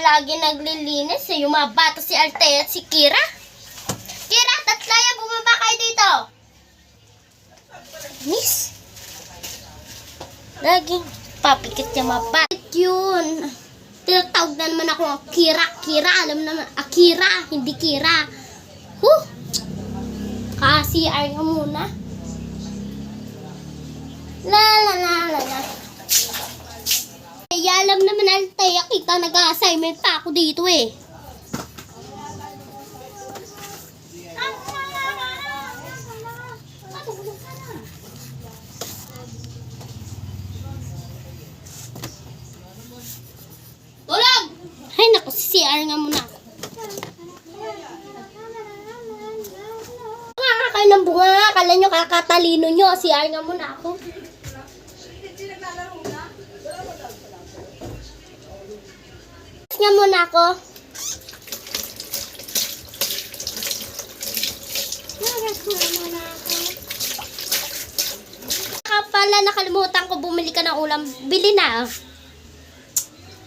lagi naglilinis eh. Yung mga bata si Althea at si Kira. Kira, Tatlaya, bumaba kayo dito. Miss. Laging papikit niya mga bata. Yun. Tinatawag na naman ako ng Kira. Kira, alam naman. Akira, hindi Kira. Kasi-CR nga muna. La. Kaya alam naman Althea, kita nag-assignment pa ako dito eh. Tulog! Ay naku, CR nga muna ako. Nga kayo ng bunga, akala nyo kakatalino nyo, CR nga muna ako. Nga muna ako. Saka pala nakalimutan ko bumili ka ng ulam. Bili na.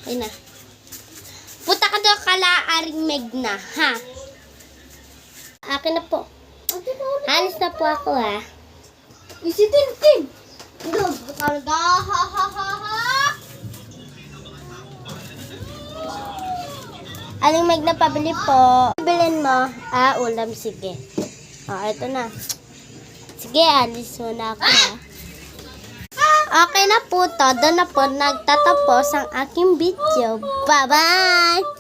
Ayun na. Punta ka doon kala Aring Megna, ha? Akin na po. Alis na po ako, ha? Isi Tintin. Doon, karga, ha. Aling Megna, pabili po. Bilhin mo. Ulam, sige. Ito na. Sige, alis muna ako, ha? Okay na po to. Doon na po nagtatapos ang aking video. Bye-bye!